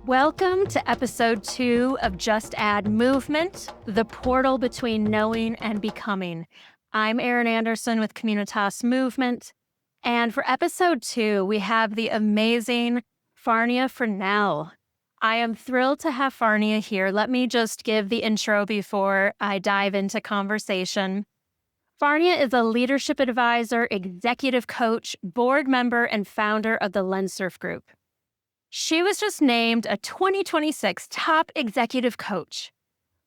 Welcome to episode 2 of Just Add Movement, the portal between knowing and becoming. I'm Erin Anderson with Communitas Movement. And for episode 2, we have the amazing Farnia Fresnel. I am thrilled to have Farnia here. Let me just give the intro before I dive into conversation. Farnia is a leadership advisor, executive coach, board member, and founder of the Lenserf Group. She was just named a 2026 top executive coach.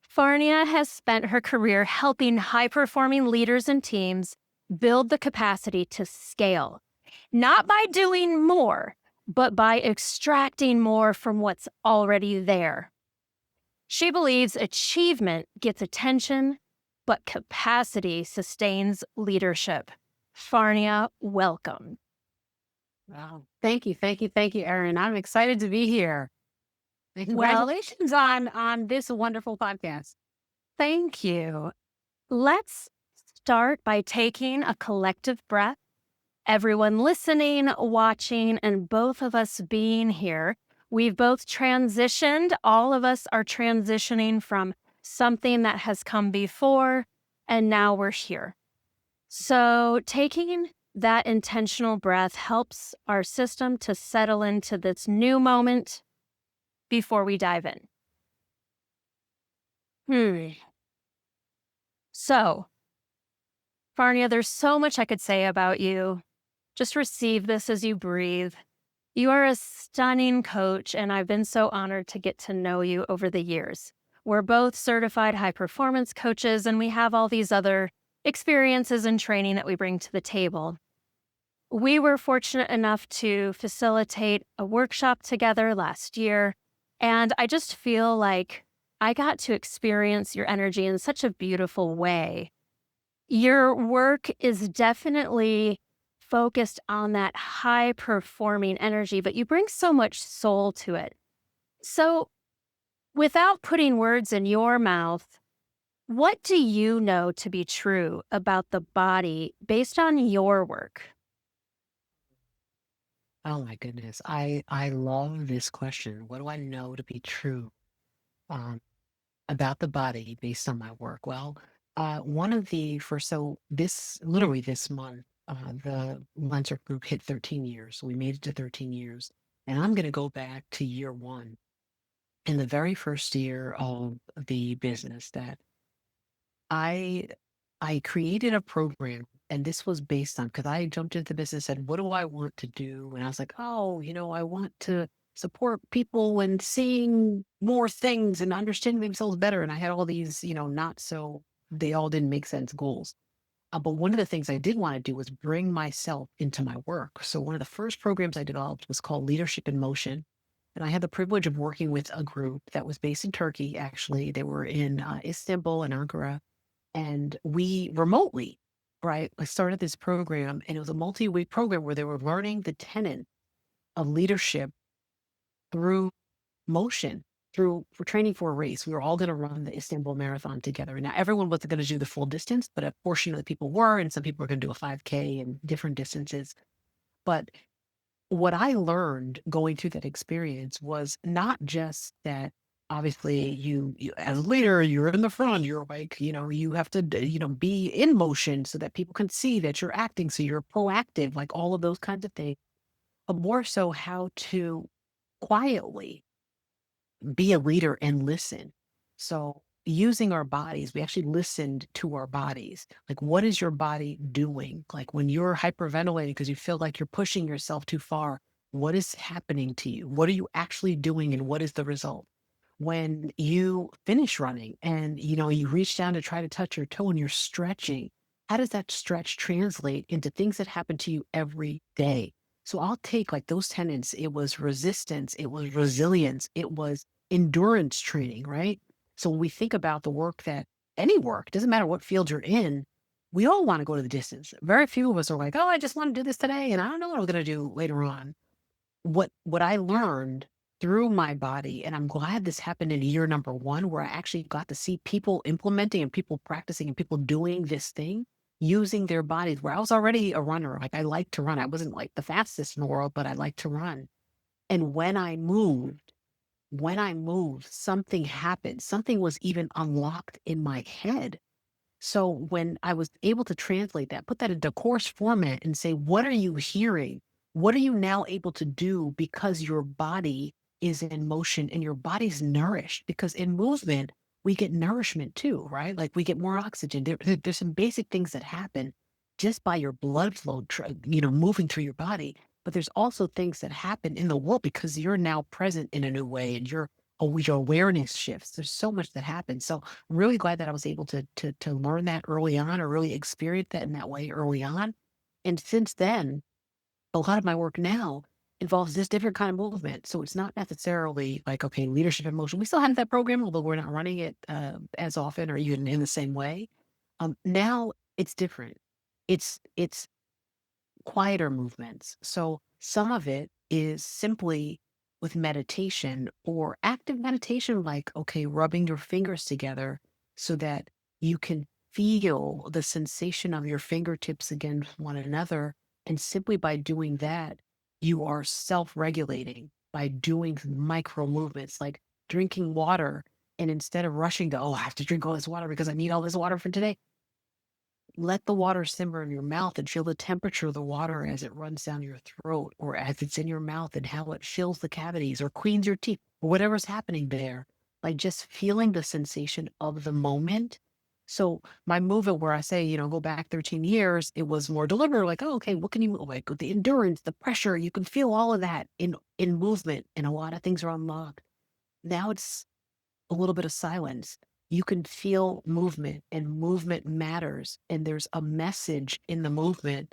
Farnia has spent her career helping high-performing leaders and teams build the capacity to scale, not by doing more, but by extracting more from what's already there. She believes achievement gets attention, but capacity sustains leadership. Farnia, welcome. Wow. Thank you, Erin. I'm excited to be here. And Well, congratulations on this wonderful podcast. thank you. Let's start by taking a collective breath. Everyone listening, watching, and both of us being here, we've both transitioned. All of us are transitioning from something that has come before, and now we're here. So taking that intentional breath helps our system to settle into this new moment before we dive in. So, Farnia, there's so much I could say about you. Just receive this as you breathe. You are a stunning coach, and I've been so honored to get to know you over the years. We're both certified high-performance coaches, and we have all these other experiences and training that we bring to the table. We were fortunate enough to facilitate a workshop together last year, and I just feel like I got to experience your energy in such a beautiful way. Your work is definitely focused on that high-performing energy, but you bring so much soul to it. So, without putting words in your mouth, what do you know to be true about the body based on your work? Oh my goodness. I love this question. What do I know to be true um, about the body based on my work? Well, one of the first, so this literally this month, the Lenserf Group hit 13 years. So we made it to 13 years. And I'm going to go back to year one. In the very first year of the business that I I created a program, and this was based on because I jumped into the business and said, "What do I want to do?" And I was like, "Oh, I want to support people and seeing more things and understanding themselves better." And I had all these, not so they all didn't make sense goals. But one of the things I did want to do was bring myself into my work. So one of the first programs I developed was called Leadership in Motion. And I had the privilege of working with a group that was based in Turkey, actually. They were in Istanbul and Ankara, and we remotely, right, I started this program, and it was a multi-week program where they were learning the tenet of leadership through motion, through for training for a race. We were all going to run the Istanbul Marathon together. Now, everyone wasn't going to do the full distance, but a portion of the people were, and some people were going to do a 5K and different distances. But what I learned going through that experience was not just that obviously you as a leader, you're in the front, you're like, you have to, be in motion so that people can see that you're acting. So you're proactive, like all of those kinds of things, but more so how to quietly be a leader and listen. So using our bodies, we actually listened to our bodies. Like, what is your body doing? Like when you're hyperventilating because you feel like you're pushing yourself too far, what is happening to you? What are you actually doing and what is the result? When you finish running and you reach down to try to touch your toe and you're stretching, how does that stretch translate into things that happen to you every day? So I'll take like those tenets. It was resistance, it was resilience, it was endurance training, right? So when we think about the work that any work, doesn't matter what field you're in, we all want to go to the distance. Very few of us are like, oh, I just want to do this today and I don't know what I'm going to do later on. What I learned through my body, and I'm glad this happened in year number one, where I actually got to see people implementing and people practicing and people doing this thing using their bodies, where I was already a runner. Like I like to run. I wasn't like the fastest in the world, but I like to run. And when I moved, when I moved, something happened. Something was even unlocked in my head. So when I was able to translate that, put that into course format and say, what are you hearing? What are you now able to do because your body is in motion and your body's nourished? Because in movement, we get nourishment too, right? Like we get more oxygen. There's some basic things that happen just by your blood flow, moving through your body. But there's also things that happen in the world because you're now present in a new way and your awareness shifts. There's so much that happens. So really glad that I was able to learn that early on or really experience that in that way early on. And since then, a lot of my work now involves this different kind of movement. So it's not necessarily like, okay, leadership and motion. We still have that program, although we're not running it as often or even in the same way. Now it's different. It's quieter movements. So some of it is simply with meditation or active meditation, like, okay, rubbing your fingers together so that you can feel the sensation of your fingertips against one another. And simply by doing that, you are self regulating by doing micro movements like drinking water. And instead of rushing to, oh, I have to drink all this water because I need all this water for today, let the water simmer in your mouth and feel the temperature of the water as it runs down your throat or as it's in your mouth and how it fills the cavities or cleans your teeth or whatever's happening there. Like just feeling the sensation of the moment. So my movement where I say, go back 13 years, it was more deliberate, like, oh, okay, what can you like the endurance, the pressure, you can feel all of that in movement and a lot of things are unlocked. Now it's a little bit of silence. You can feel movement and movement matters. And there's a message in the movement,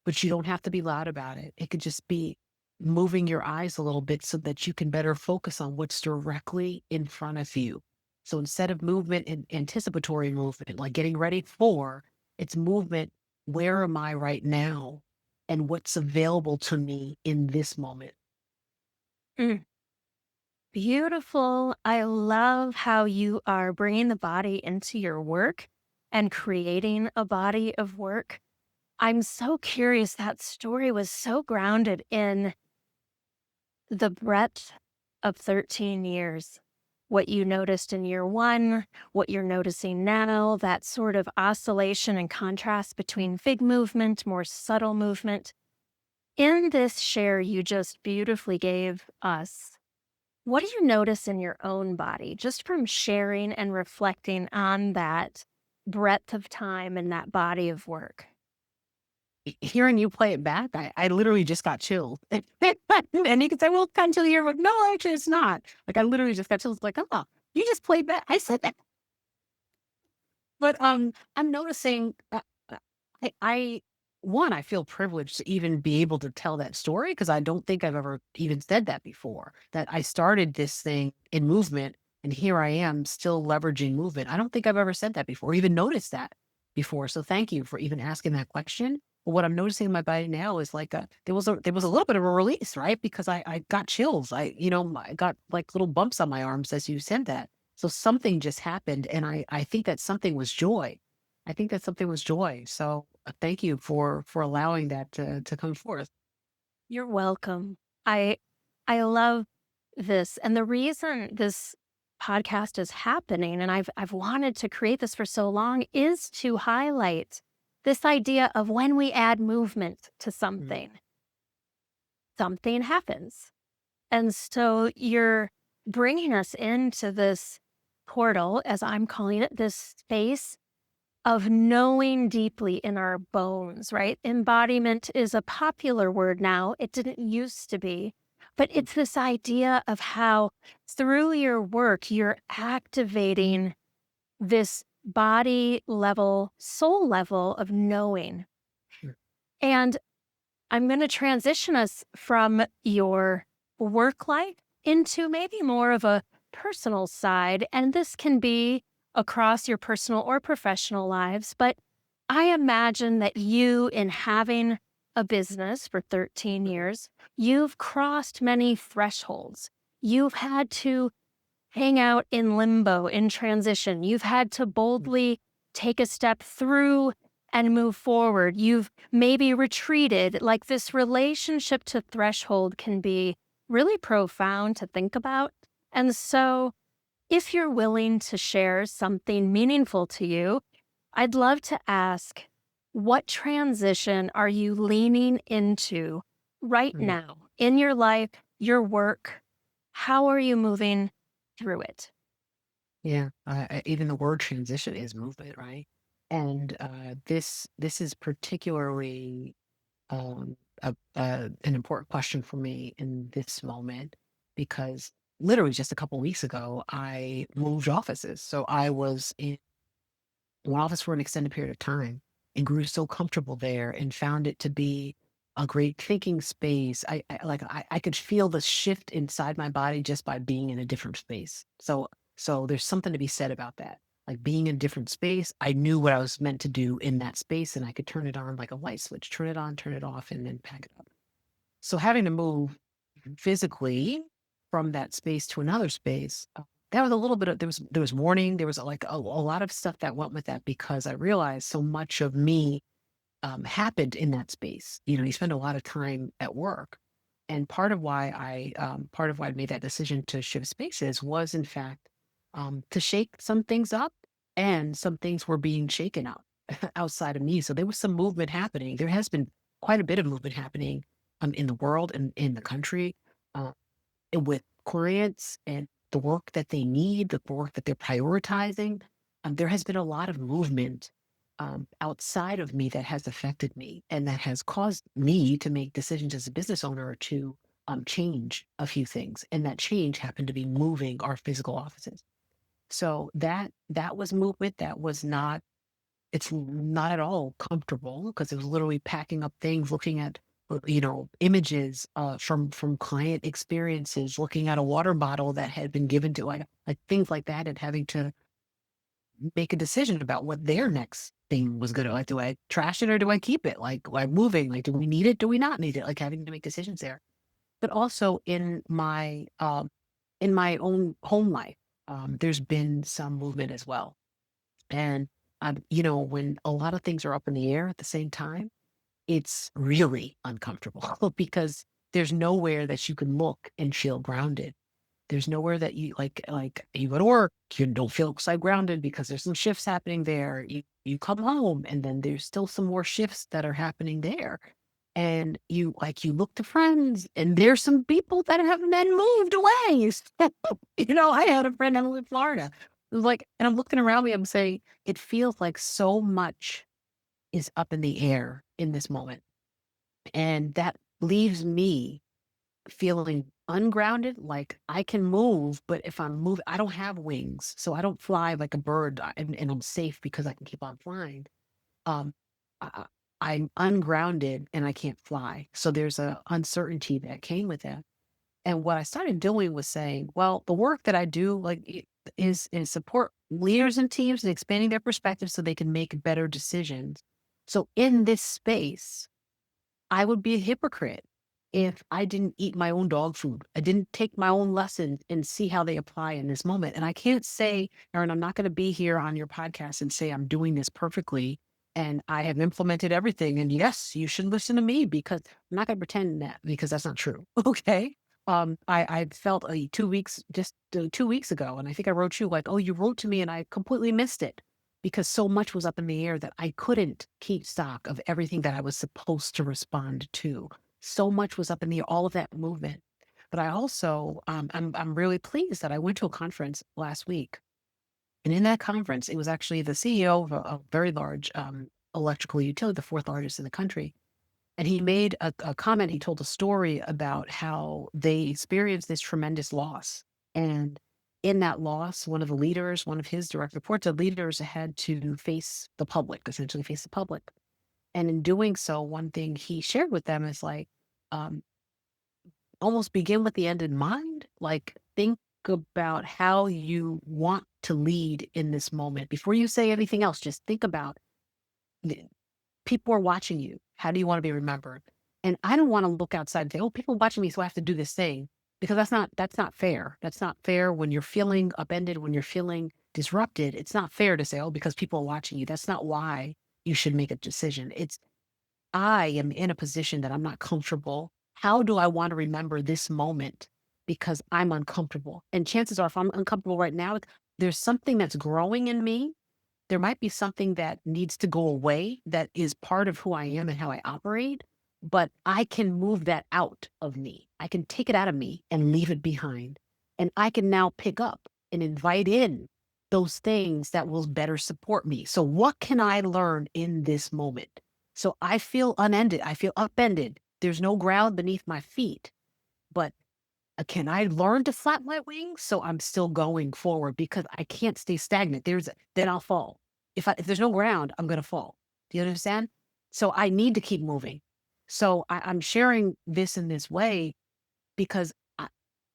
but you don't have to be loud about it. It could just be moving your eyes a little bit so that you can better focus on what's directly in front of you. So instead of movement and anticipatory movement, like getting ready for, it's movement. Where am I right now? And what's available to me in this moment? Mm, beautiful. I love how you are bringing the body into your work and creating a body of work. I'm so curious. That story was so grounded in the breadth of 13 years. What you noticed in year one, what you're noticing now, that sort of oscillation and contrast between big movement, more subtle movement. In this share you just beautifully gave us, what do you notice in your own body just from sharing and reflecting on that breadth of time and that body of work? Hearing you play it back, I literally just got chills. And you can say, well, it's kind of chilly here, but no, actually, it's not. Like, I literally just got chills. Like, oh, you just played back. I said that. But I'm noticing, I one, I feel privileged to even be able to tell that story because I don't think I've ever even said that before. That I started this thing in movement, and here I am still leveraging movement. I don't think I've ever said that before, or even noticed that before. So thank you for even asking that question. But what I'm noticing in my body now is like there was a little bit of a release, right? Because I got chills. I got like little bumps on my arms as you said that. So something just happened, and I think that something was joy. I think that something was joy. So thank you for allowing that to come forth. You're welcome. I love this. And the reason this podcast is happening, and I've wanted to create this for so long, is to highlight this idea of when we add movement to Mm, something, something happens. And so you're bringing us into this portal, as I'm calling it, this space of knowing deeply in our bones, right? Embodiment is a popular word now. It didn't used to be, but mm, it's this idea of how through your work, you're activating this body level, soul level of knowing. sure. And I'm going to transition us from your work life into maybe more of a personal side. And this can be across your personal or professional lives. But I imagine that you, in having a business for 13 years, you've crossed many thresholds. You've had to hang out in limbo, in transition. You've had to Mm, boldly take a step through and move forward. You've maybe retreated. Like this relationship to threshold can be really profound to think about. And so, if you're willing to share something meaningful to you, I'd love to ask, what transition are you leaning into right Mm, now in your life, your work? How are you moving through it? yeah, even the word transition is movement, right? And this is particularly an important question for me in this moment because literally just a couple weeks ago, I moved offices. So I was in one office for an extended period of time and grew so comfortable there and found it to be a great thinking space. I could feel the shift inside my body just by being in a different space. So there's something to be said about that. Like being in a different space, I knew what I was meant to do in that space and I could turn it on like a light switch, turn it on, turn it off, and then pack it up. So having to move physically from that space to another space, that was a little bit of there was mourning, there was like a lot of stuff that went with that because I realized so much of me happened in that space. You know, you spend a lot of time at work. And part of why I made that decision to shift spaces was in fact to shake some things up and some things were being shaken up outside of me. So there was some movement happening. There has been quite a bit of movement happening in the world and in the country uh, and with clients and the work that they need, the work that they're prioritizing. There has been a lot of movement outside of me that has affected me and that has caused me to make decisions as a business owner to change a few things. And that change happened to be moving our physical offices. So that was movement that was not it's not at all comfortable because it was literally packing up things, looking at, images, from client experiences, looking at a water bottle that had been given to like things like that, and having to make a decision about what their next thing was gonna like, do I trash it or do I keep it? Like moving, like, do we need it? Do we not need it? Like having to make decisions there. But also in my own home life, there's been some movement as well. And, when a lot of things are up in the air at the same time, it's really uncomfortable because there's nowhere that you can look and feel grounded. There's nowhere that you like you go to work, you don't feel so grounded because there's some shifts happening there. You come home and then there's still some more shifts that are happening there. And you look to friends and there's some people that have then moved away. I had a friend that lived in Florida. It was like, and I'm looking around me, I'm saying, it feels like so much is up in the air in this moment. And that leaves me feeling ungrounded, like I can move, but if I'm moving, I don't have wings. So I don't fly like a bird and I'm safe because I can keep on flying. Um, I, I'm ungrounded and I can't fly. So there's a uncertainty that came with that. And what I started doing was saying, well, the work that I do is support leaders and teams and expanding their perspectives so they can make better decisions. So in this space, I would be a hypocrite if I didn't eat my own dog food. I didn't take my own lessons and see how they apply in this moment. And I can't say, Erin, I'm not going to be here on your podcast and say I'm doing this perfectly and I have implemented everything. And yes, you should listen to me because I'm not going to pretend that because that's not true. Okay. I felt 2 weeks, just 2 weeks ago, and I think I wrote you like, oh, you wrote to me and I completely missed it because so much was up in the air that I couldn't keep stock of everything that I was supposed to respond to. So much was up in the air, all of that movement. But I also, I'm really pleased that I went to a conference last week, and in that conference, it was actually the CEO of a very large electrical utility, the fourth largest in the country, and he made a comment. He told a story about how they experienced this tremendous loss. And in that loss, one of the leaders, one of his direct reports, the leaders had to face the public, essentially face the public. And in doing so, one thing he shared with them is like, um, almost begin with the end in mind. Like, think about how you want to lead in this moment. Before you say anything else, just think about people are watching you. How do you want to be remembered? And I don't want to look outside and say, oh, people are watching me, so I have to do this thing. Because that's not fair. That's not fair when you're feeling upended, when you're feeling disrupted. It's not fair to say, oh, because people are watching you. That's not why you should make a decision. It's I am in a position that I'm not comfortable. How do I want to remember this moment? Because I'm uncomfortable. And chances are, if I'm uncomfortable right now, there's something that's growing in me. There might be something that needs to go away that is part of who I am and how I operate, but I can move that out of me. I can take it out of me and leave it behind. And I can now pick up and invite in those things that will better support me. So, what can I learn in this moment? So, I feel unended. I feel upended. There's no ground beneath my feet, but can I learn to flap my wings so I'm still going forward because I can't stay stagnant? Then I'll fall. If there's no ground, I'm gonna fall. Do you understand? So I need to keep moving. So I'm sharing this in this way because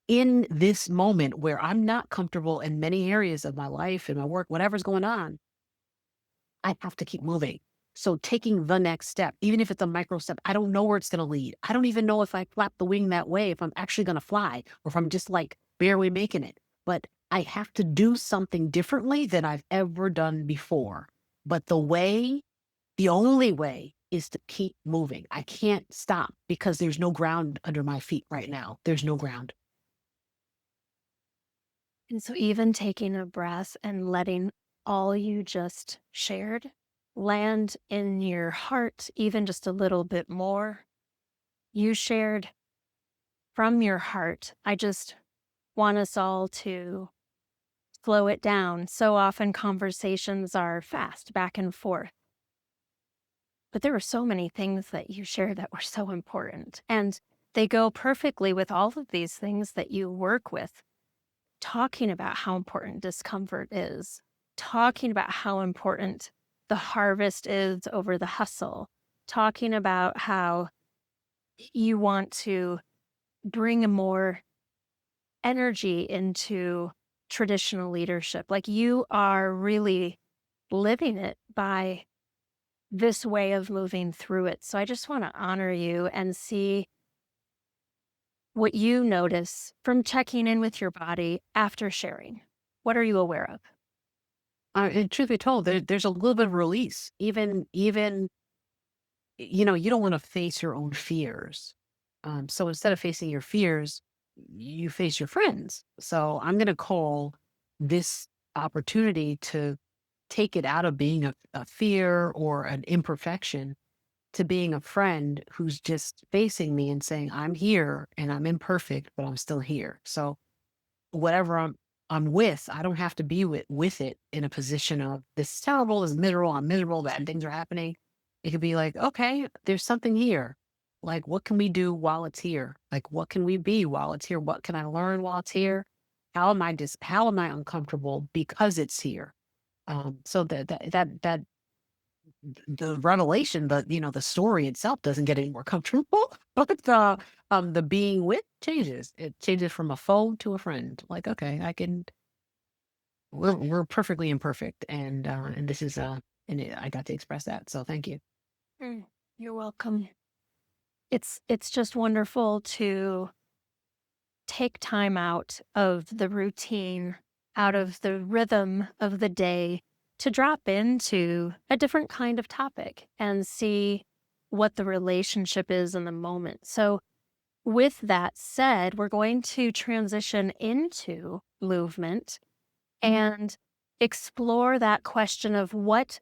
in this moment where I'm not comfortable in many areas of my life and my work, whatever's going on, I have to keep moving. So taking the next step, even if it's a micro step, I don't know where it's going to lead. I don't even know if I flap the wing that way, if I'm actually going to fly or if I'm just like barely making it. But I have to do something differently than I've ever done before. But the only way is to keep moving. I can't stop because there's no ground under my feet right now. There's no ground. And so, even taking a breath and letting all you just shared land in your heart, even just a little bit more, you shared from your heart. I just want us all to slow it down. So often, conversations are fast, back and forth. But there were so many things that you shared that were so important. And they go perfectly with all of these things that you work with, talking about how important discomfort is, talking about how important the harvest is over the hustle, talking about how you want to bring a more energy into traditional leadership. Like you are really living it by this way of moving through it. So I just want to honor you and see what you notice from checking in with your body after sharing. What are you aware of? And truth be told, there's a little bit of release. Even you don't want to face your own fears. So instead of facing your fears, you face your friends. So I'm going to call this opportunity to take it out of being a fear or an imperfection to being a friend who's just facing me and saying, I'm here and I'm imperfect, but I'm still here. So whatever I'm with, I don't have to be with it in a position of this is terrible, this is miserable, I'm miserable, bad things are happening. It could be like, okay, there's something here. Like, what can we do while it's here? Like, what can we be while it's here? What can I learn while it's here? How am I uncomfortable because it's here? So that the revelation, the story itself doesn't get any more comfortable, but the being with changes. It changes from a foe to a friend. Like, okay, we're perfectly imperfect, and this is I got to express that. So thank you. Mm, you're welcome. It's just wonderful to take time out of the routine, out of the rhythm of the day to drop into a different kind of topic and see what the relationship is in the moment. So, with that said, we're going to transition into movement and explore that question of what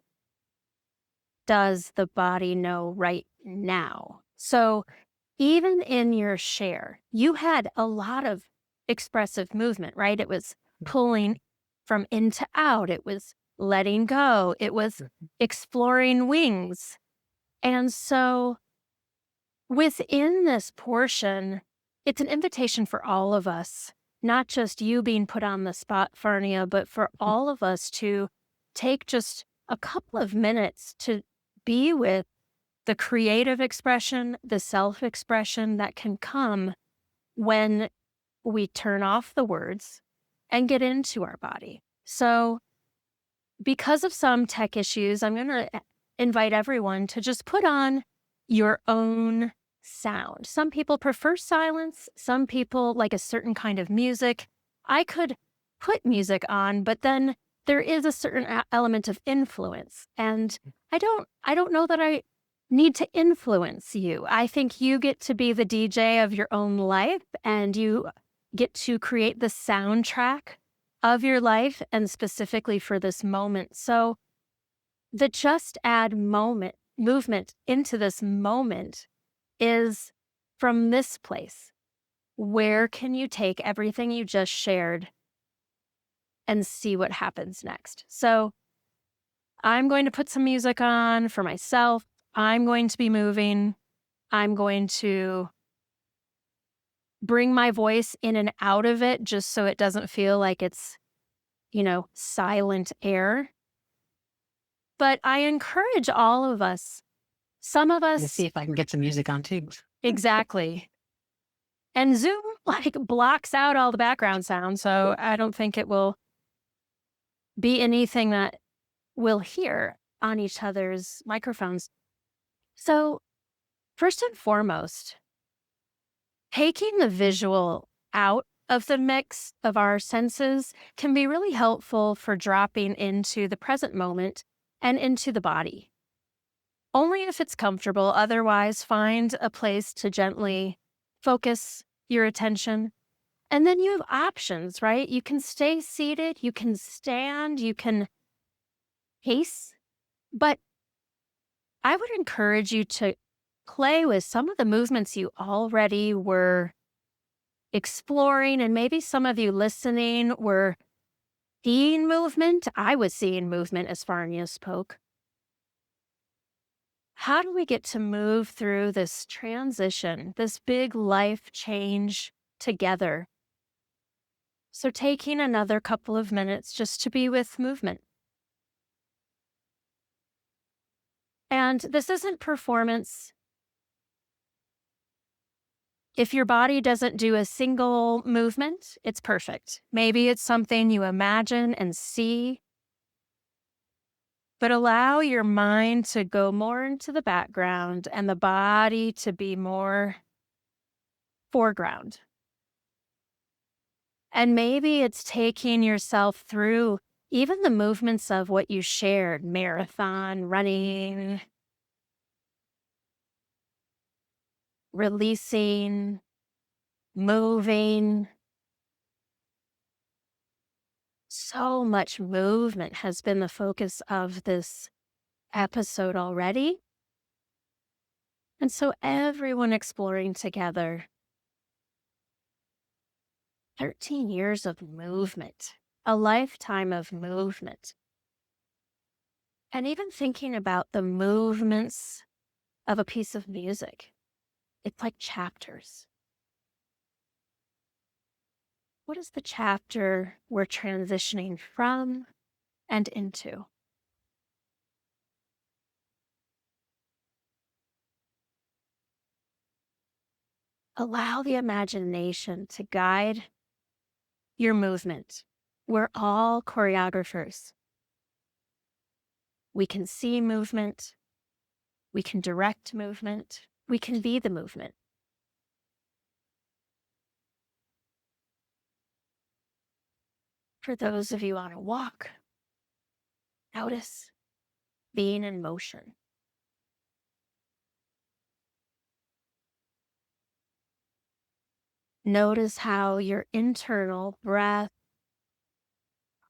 does the body know right now? So, even in your share, you had a lot of expressive movement, right? It was pulling from in to out, it was letting go, it was exploring wings. And so, within this portion, it's an invitation for all of us, not just you being put on the spot, Farnia, but for all of us to take just a couple of minutes to be with the creative expression, the self expression that can come when we turn off the words and get into our body. So, because of some tech issues, I'm going to invite everyone to just put on your own sound. Some people prefer silence, some people like a certain kind of music. I could put music on, but then there is a certain element of influence. And I don't know that I need to influence you. I think you get to be the DJ of your own life, and you get to create the soundtrack of your life, and specifically for this moment. So the just add moment movement into this moment is from this place. Where can you take everything you just shared and see what happens next? So I'm going to put some music on for myself. I'm going to be moving. I'm going to bring my voice in and out of it just so it doesn't feel like it's, silent air. But I encourage all of us, some of To us, see if I can get some music on too. exactly. And Zoom blocks out all the background sound, so I don't think it will be anything that we'll hear on each other's microphones. So, first and foremost, taking the visual out of the mix of our senses can be really helpful for dropping into the present moment and into the body. Only if it's comfortable, otherwise, find a place to gently focus your attention. And then you have options, right? You can stay seated, you can stand, you can pace, but I would encourage you to play with some of the movements you already were exploring, and maybe some of you listening were seeing movement. I was seeing movement as Farnia spoke. How do we get to move through this transition, this big life change together? So, taking another couple of minutes just to be with movement. And this isn't performance. If your body doesn't do a single movement, it's perfect. Maybe it's something you imagine and see, but allow your mind to go more into the background and the body to be more foreground. And maybe it's taking yourself through even the movements of what you shared, marathon, running, releasing, moving. So much movement has been the focus of this episode already. And so everyone exploring together, 13 years of movement, a lifetime of movement. And even thinking about the movements of a piece of music, it's like chapters. What is the chapter we're transitioning from and into? Allow the imagination to guide your movement. We're all choreographers. We can see movement. We can direct movement. We can be the movement. For those of you on a walk, notice being in motion. Notice how your internal breath,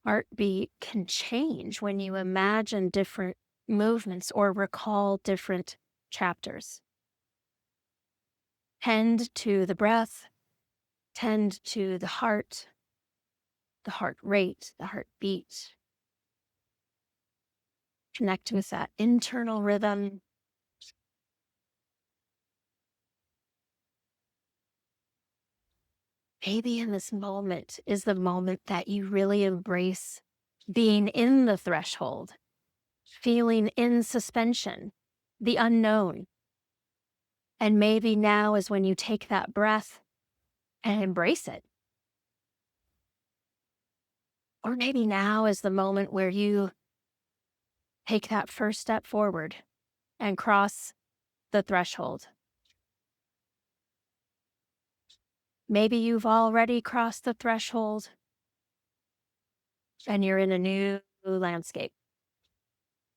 heartbeat can change when you imagine different movements or recall different chapters. Tend to the breath, tend to the heart rate, the heartbeat. Connect with that internal rhythm. Maybe in this moment is the moment that you really embrace being in the threshold, feeling in suspension, the unknown. And maybe now is when you take that breath and embrace it. Or maybe now is the moment where you take that first step forward and cross the threshold. Maybe you've already crossed the threshold and you're in a new landscape.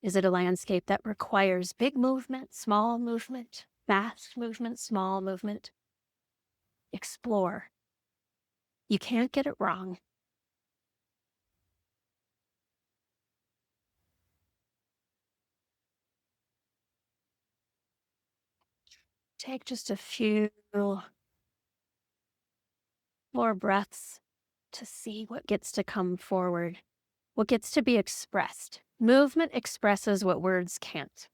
Is it a landscape that requires big movement, small movement, fast movement, small movement? Explore. You can't get it wrong. Take just a few more breaths to see what gets to come forward, what gets to be expressed. Movement expresses what words can't.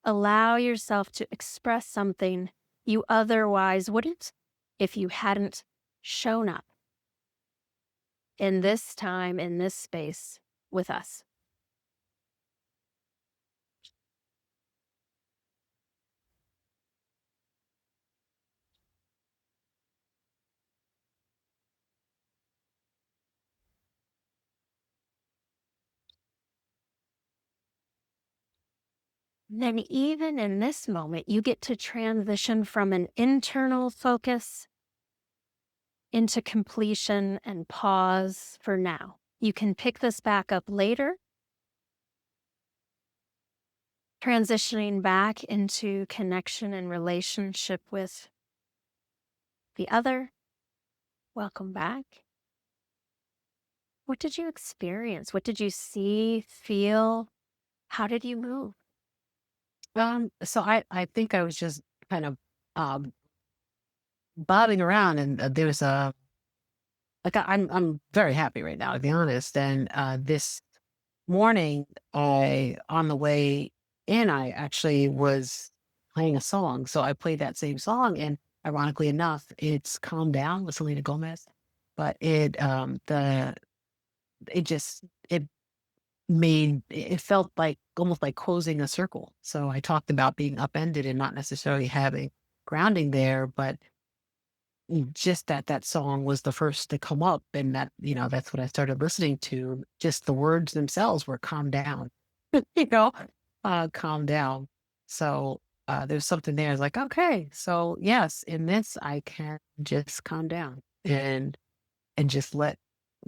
Allow yourself to express something you otherwise wouldn't if you hadn't shown up in this time, in this space with us. And then, even in this moment, you get to transition from an internal focus into completion and pause for now. You can pick this back up later, transitioning back into connection and relationship with the other. Welcome back. What did you experience? What did you see, feel? How did you move? So I think I was just kind of um bobbing around, and there was a like I'm very happy right now, to be honest. And this morning, I on the way in, I actually was playing a song. So I played that same song, and ironically enough, it's "Calm Down" with Selena Gomez. But it it felt like almost like closing a circle. So I talked about being upended and not necessarily having grounding there, but just that song was the first to come up, and that's what I started listening to. Just the words themselves were "calm down," you know, calm down. So there's something there. It's like, okay, so yes, in this I can just calm down and just let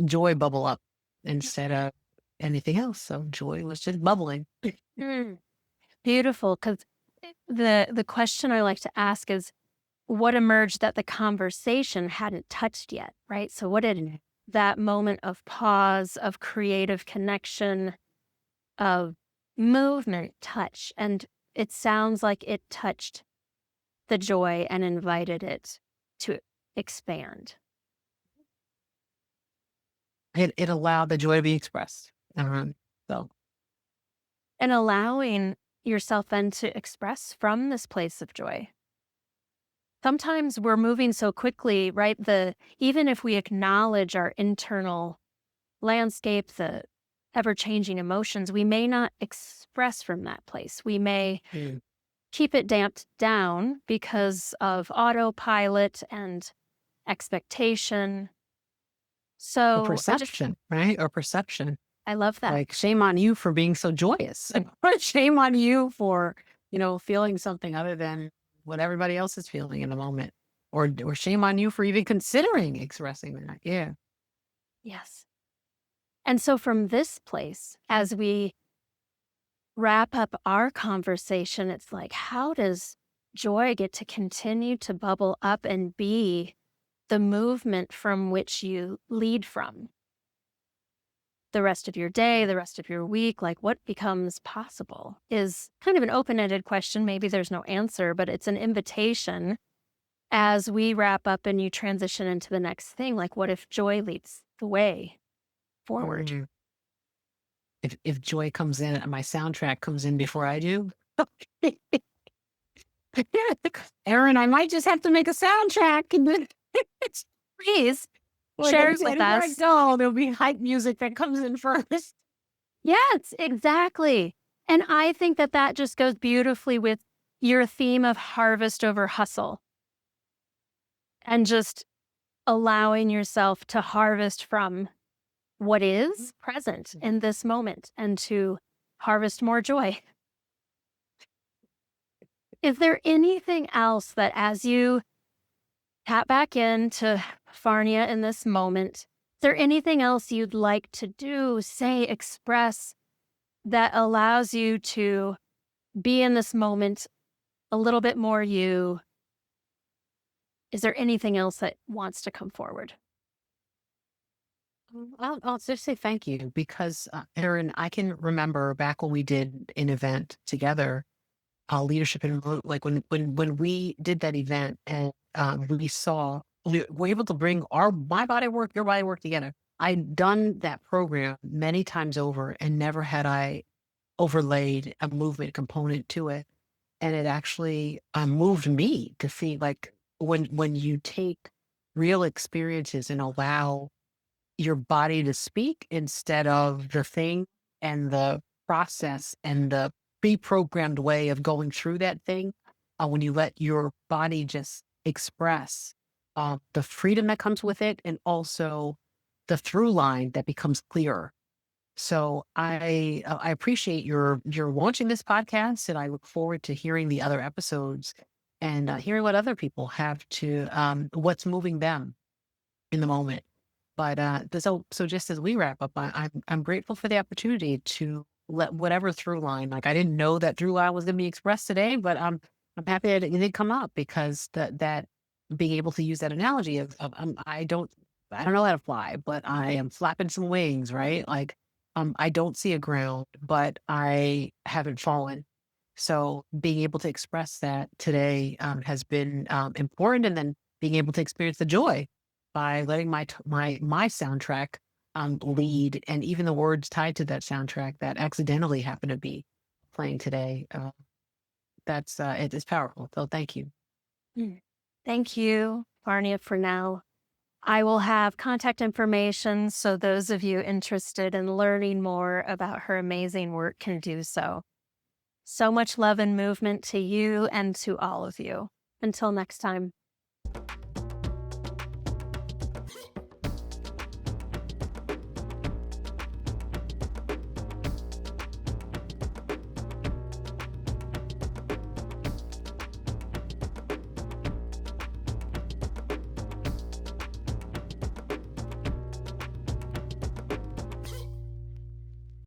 joy bubble up instead of anything else. So joy was just bubbling. Mm, beautiful. Because the question I like to ask is, what emerged that the conversation hadn't touched yet, right? So what did Mm. that moment of pause, of creative connection, of movement touch? And it sounds like it touched the joy and invited it to expand. It allowed the joy to be expressed. So And allowing yourself then to express from this place of joy. Sometimes we're moving so quickly, right? Even if we acknowledge our internal landscape, the ever-changing emotions, we may not express from that place. We may mm. keep it damped down because of autopilot and expectation. Or So perception, right? Or perception. I love that. Like, shame on you for being so joyous. Or shame on you for, feeling something other than what everybody else is feeling in the moment. Or shame on you for even considering expressing that. Yeah. Yes. And so from this place, as we wrap up our conversation, it's like, how does joy get to continue to bubble up and be the movement from which you lead from the rest of your day, the rest of your week? Like, what becomes possible is kind of an open-ended question. Maybe there's no answer, but it's an invitation as we wrap up and you transition into the next thing. Like, what if joy leads the way forward? Mm. If joy comes in, my soundtrack comes in before I do. Erin, I might just have to make a soundtrack and then Please like share it with anywhere I us. go, there'll be hype music that comes in first. Yes, exactly. And I think that that just goes beautifully with your theme of harvest over hustle and just allowing yourself to harvest from what is present in this moment and to harvest more joy. Is there anything else that, as you tap back into Farnia in this moment, is there anything else you'd like to do, say, express that allows you to be in this moment a little bit more you. Is there anything else that wants to come forward? I'll just say thank you because, Erin, I can remember back when we did an event together, leadership and like when we did that event and we were able to bring our my body work, your body work together. I'd done that program many times over, and never had I overlaid a movement component to it. And it actually moved me to see, like, when you take real experiences and allow your body to speak instead of the thing and the process and the pre-programmed way of going through that thing, when you let your body just express, the freedom that comes with it, and also the through line that becomes clearer. So I appreciate your launching this podcast, and I look forward to hearing the other episodes and hearing what other people have to, what's moving them in the moment. But so just as we wrap up, I'm grateful for the opportunity to let whatever through line. Like, I didn't know that through line was going to be expressed today, but I'm happy that it did come up, because that being able to use that analogy of I don't know how to fly, but I am flapping some wings, right? Like, I don't see a ground, but I haven't fallen. So being able to express that today, has been, important, and then being able to experience the joy by letting my soundtrack, lead, and even the words tied to that soundtrack that accidentally happen to be playing today. It is powerful. So thank you. Mm. Thank you, Farnia Fresnel. I will have contact information so those of you interested in learning more about her amazing work can do so. So much love and movement to you and to all of you. Until next time.